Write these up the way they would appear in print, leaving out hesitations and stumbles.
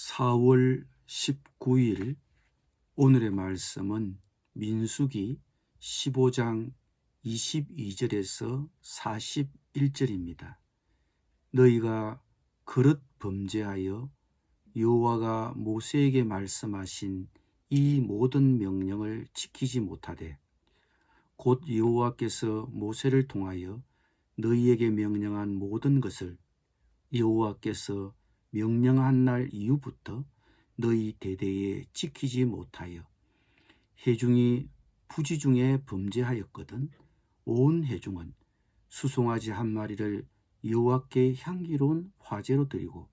4월 19일 오늘의 말씀은 민수기 15장 22절에서 41절입니다. 너희가 그릇 범죄하여 여호와가 모세에게 말씀하신 이 모든 명령을 지키지 못하되 곧 여호와께서 모세를 통하여 너희에게 명령한 모든 것을 여호와께서 명령한 날 이후부터 너희 대대에 지키지 못하여 회중이 부지 중에 범죄하였거든 온 회중은 수송아지 한 마리를 여호와께 향기로운 화제로 드리고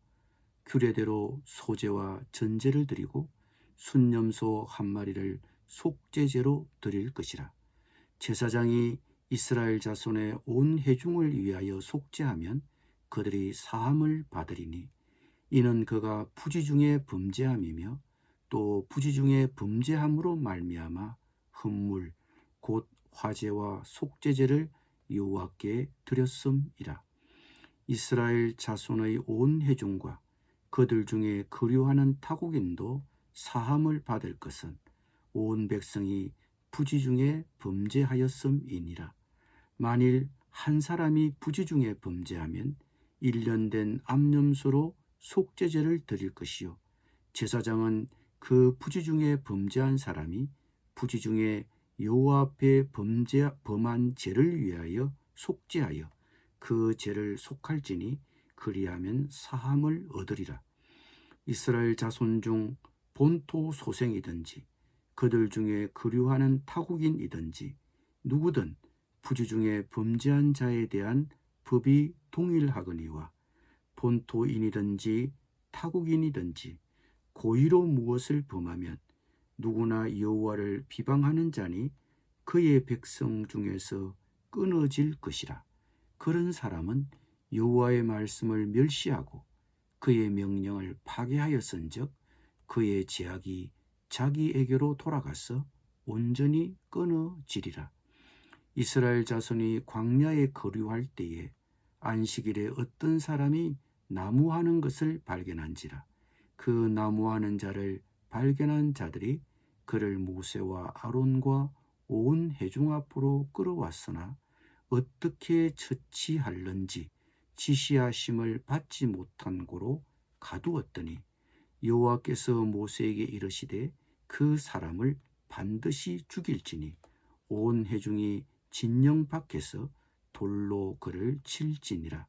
규례대로 소제와 전제를 드리고 순념소 한 마리를 속죄제로 드릴 것이라. 제사장이 이스라엘 자손의 온 회중을 위하여 속죄하면 그들이 사함을 받으리니 이는 그가 부지 중에 범죄함이며 또 부지 중에 범죄함으로 말미암아 헌물 곧 화제와 속죄제를 여호와께 드렸음이라. 이스라엘 자손의 온 회중과 그들 중에 거류하는 타국인도 사함을 받을 것은 온 백성이 부지 중에 범죄하였음이니라. 만일 한 사람이 부지 중에 범죄하면 1년 된 암염소로 속죄제를 드릴 것이요 제사장은 그 부지 중에 범죄한 사람이 부지 중에 여호와 앞에 범한 죄를 위하여 속죄하여 그 죄를 속할지니 그리하면 사함을 얻으리라. 이스라엘 자손 중 본토 소생이든지 그들 중에 거류하는 타국인이든지 누구든 부지 중에 범죄한 자에 대한 법이 동일하거니와 본토인이든지 타국인이든지 고의로 무엇을 범하면 누구나 여호와를 비방하는 자니 그의 백성 중에서 끊어질 것이라. 그런 사람은 여호와의 말씀을 멸시하고 그의 명령을 파괴하였은즉 그의 죄악이 자기에게로 돌아가서 온전히 끊어지리라. 이스라엘 자손이 광야에 거류할 때에 안식일에 어떤 사람이 나무하는 것을 발견한지라. 그 나무하는 자를 발견한 자들이 그를 모세와 아론과 온 회중 앞으로 끌어왔으나 어떻게 처치할는지 지시하심을 받지 못한 고로 가두었더니 여호와께서 모세에게 이르시되 그 사람을 반드시 죽일지니 온 회중이 진영 밖에서 돌로 그를 칠지니라.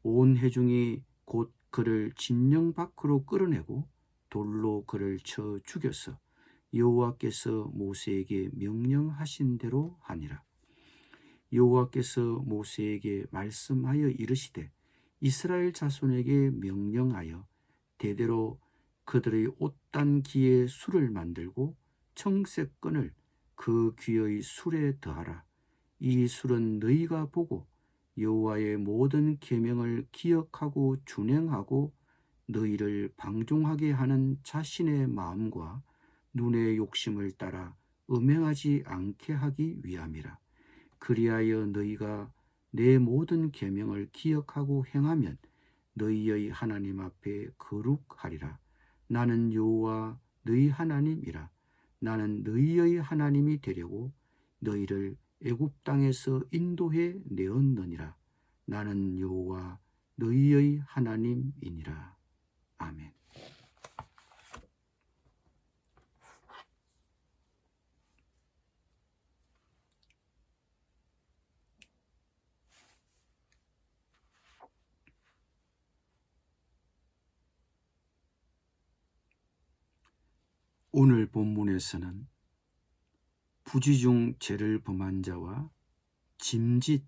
온 회중이 곧 그를 진영 밖으로 끌어내고 돌로 그를 쳐 죽여서 여호와께서 모세에게 명령하신 대로 하니라. 여호와께서 모세에게 말씀하여 이르시되 이스라엘 자손에게 명령하여 대대로 그들의 옷단 기에 술을 만들고 청색건을 그 귀의 술에 더하라. 이 술은 너희가 보고 여호와의 모든 계명을 기억하고 준행하고 너희를 방종하게 하는 자신의 마음과 눈의 욕심을 따라 음행하지 않게 하기 위함이라. 그리하여 너희가 내 모든 계명을 기억하고 행하면 너희의 하나님 앞에 거룩하리라. 나는 여호와 너희 하나님이라. 나는 너희의 하나님이 되려고 너희를 애굽 땅에서 인도해 내었느니라. 나는 여호와 너희의 하나님이니라. 아멘. 오늘 본문에서는 부지 중 죄를 범한 자와 짐짓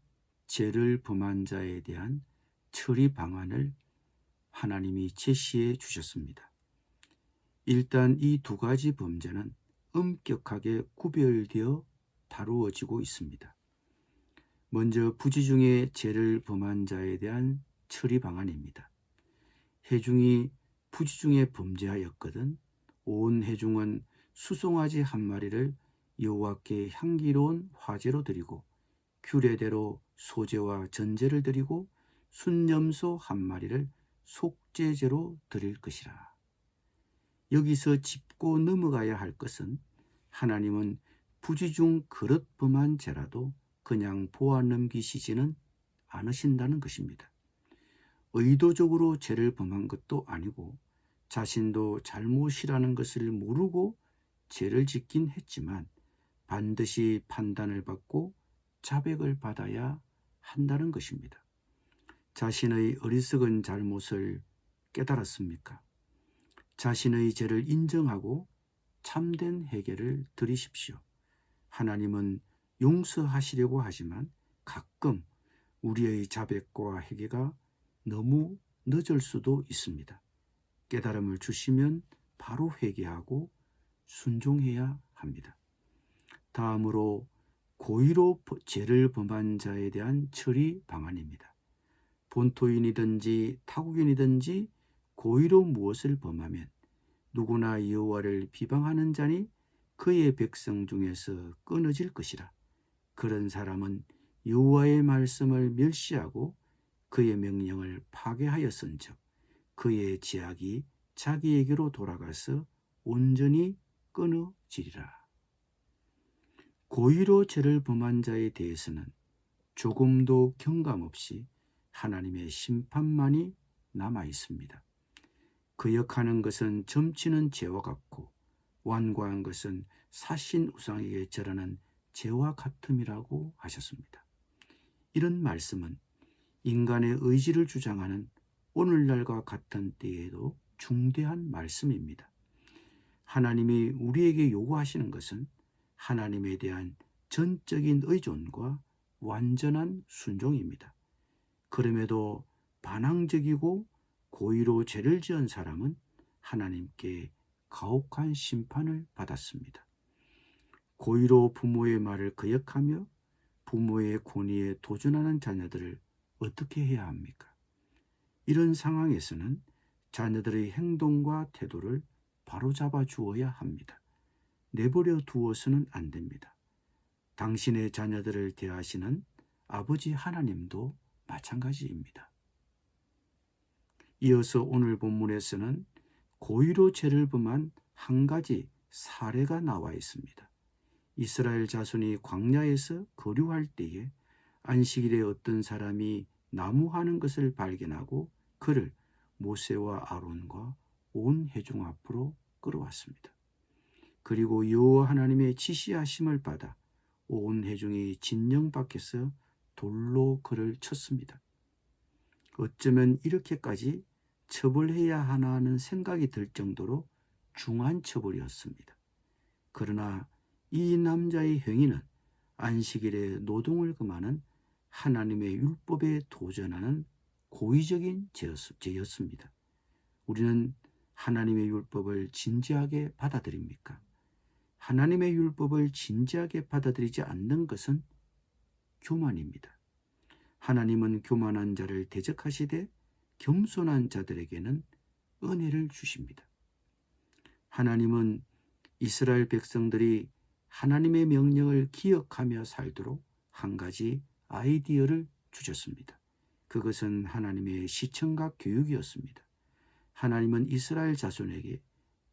죄를 범한 자에 대한 처리 방안을 하나님이 제시해 주셨습니다. 일단 이 두 가지 범죄는 엄격하게 구별되어 다루어지고 있습니다. 먼저 부지 중에 죄를 범한 자에 대한 처리 방안입니다. 회중이 부지 중에 범죄하였거든 온 회중은 수송아지 한 마리를 여호와께 향기로운 화제로 드리고 규례대로 소제와 전제를 드리고 순념소 한 마리를 속죄제로 드릴 것이라. 여기서 짚고 넘어가야 할 것은 하나님은 부지 중 그릇 범한 죄라도 그냥 보아 넘기시지는 않으신다는 것입니다. 의도적으로 죄를 범한 것도 아니고 자신도 잘못이라는 것을 모르고 죄를 짓긴 했지만 반드시 판단을 받고 자백을 받아야 한다는 것입니다. 자신의 어리석은 잘못을 깨달았습니까? 자신의 죄를 인정하고 참된 회개를 드리십시오. 하나님은 용서하시려고 하지만 가끔 우리의 자백과 회개가 너무 늦을 수도 있습니다. 깨달음을 주시면 바로 회개하고 순종해야 합니다. 다음으로 고의로 죄를 범한 자에 대한 처리 방안입니다. 본토인이든지 타국인이든지 고의로 무엇을 범하면 누구나 여호와를 비방하는 자니 그의 백성 중에서 끊어질 것이라. 그런 사람은 여호와의 말씀을 멸시하고 그의 명령을 파괴하였은즉 그의 죄악이 자기에게로 돌아가서 온전히 끊어지리라. 고의로 죄를 범한 자에 대해서는 조금도 경감 없이 하나님의 심판만이 남아 있습니다. 거역하는 것은 점치는 죄와 같고 완고한 것은 사신 우상에게 절하는 죄와 같음이라고 하셨습니다. 이런 말씀은 인간의 의지를 주장하는 오늘날과 같은 때에도 중대한 말씀입니다. 하나님이 우리에게 요구하시는 것은 하나님에 대한 전적인 의존과 완전한 순종입니다. 그럼에도 반항적이고 고의로 죄를 지은 사람은 하나님께 가혹한 심판을 받았습니다. 고의로 부모의 말을 거역하며 부모의 권위에 도전하는 자녀들을 어떻게 해야 합니까? 이런 상황에서는 자녀들의 행동과 태도를 바로잡아 주어야 합니다. 내버려 두어서는 안 됩니다. 당신의 자녀들을 대하시는 아버지 하나님도 마찬가지입니다. 이어서 오늘 본문에서는 고의로 죄를 범한 한 가지 사례가 나와 있습니다. 이스라엘 자손이 광야에서 거류할 때에 안식일에 어떤 사람이 나무하는 것을 발견하고 그를 모세와 아론과 온 회중 앞으로 끌어왔습니다. 그리고 여호와 하나님의 지시하심을 받아 온 회중이 진영 밖에서 돌로 그를 쳤습니다. 어쩌면 이렇게까지 처벌해야 하나 하는 생각이 들 정도로 중한 처벌이었습니다. 그러나 이 남자의 행위는 안식일에 노동을 금하는 하나님의 율법에 도전하는 고의적인 죄였습니다. 우리는 하나님의 율법을 진지하게 받아들입니까? 하나님의 율법을 진지하게 받아들이지 않는 것은 교만입니다. 하나님은 교만한 자를 대적하시되 겸손한 자들에게는 은혜를 주십니다. 하나님은 이스라엘 백성들이 하나님의 명령을 기억하며 살도록 한 가지 아이디어를 주셨습니다. 그것은 하나님의 시청각 교육이었습니다. 하나님은 이스라엘 자손에게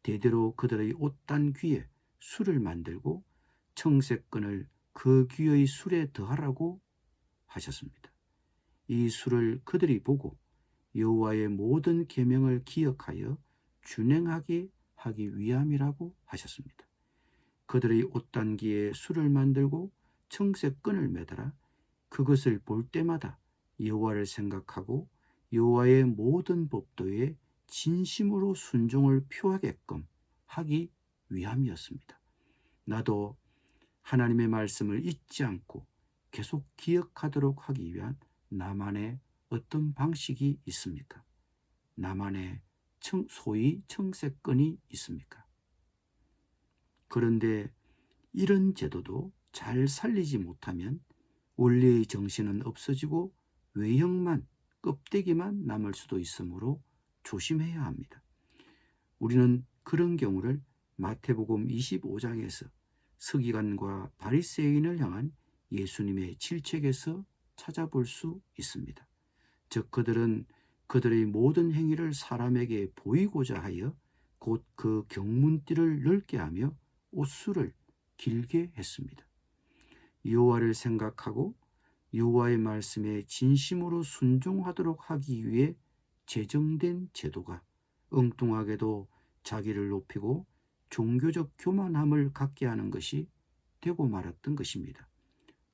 대대로 그들의 옷단 귀에 술을 만들고 청색끈을 그 귀의 술에 더하라고 하셨습니다. 이 술을 그들이 보고 여호와의 모든 계명을 기억하여 준행하게 하기 위함이라고 하셨습니다. 그들의 옷단기에 술을 만들고 청색끈을 매달아 그것을 볼 때마다 여호와를 생각하고 여호와의 모든 법도에 진심으로 순종을 표하게끔 하기 위함이었습니다. 나도 하나님의 말씀을 잊지 않고 계속 기억하도록 하기 위한 나만의 어떤 방식이 있습니까? 나만의 소위 청색끈이 있습니까? 그런데 이런 제도도 잘 살리지 못하면 원리의 정신은 없어지고 외형만, 껍데기만 남을 수도 있으므로 조심해야 합니다. 우리는 그런 경우를 마태복음 25장에서 서기관과 바리새인을 향한 예수님의 질책에서 찾아볼 수 있습니다. 즉 그들은 그들의 모든 행위를 사람에게 보이고자 하여 곧 그 경문띠를 넓게 하며 옷수를 길게 했습니다. 여호와를 생각하고 여호와의 말씀에 진심으로 순종하도록 하기 위해 제정된 제도가 엉뚱하게도 자기를 높이고 종교적 교만함을 갖게 하는 것이 되고 말았던 것입니다.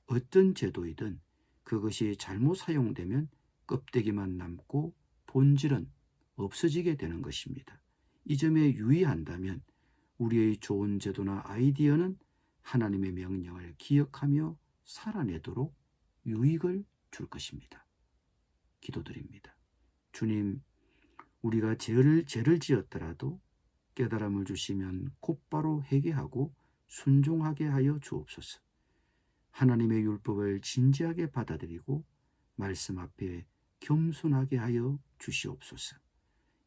어떤 제도이든 그것이 잘못 사용되면 껍데기만 남고 본질은 없어지게 되는 것입니다. 이 점에 유의한다면 우리의 좋은 제도나 아이디어는 하나님의 명령을 기억하며 살아내도록 유익을 줄 것입니다. 기도드립니다. 주님, 우리가 죄를 지었더라도 깨달음을 주시면 곧바로 회개하고 순종하게 하여 주옵소서. 하나님의 율법을 진지하게 받아들이고 말씀 앞에 겸손하게 하여 주시옵소서.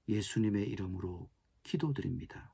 예수님의 이름으로 기도드립니다.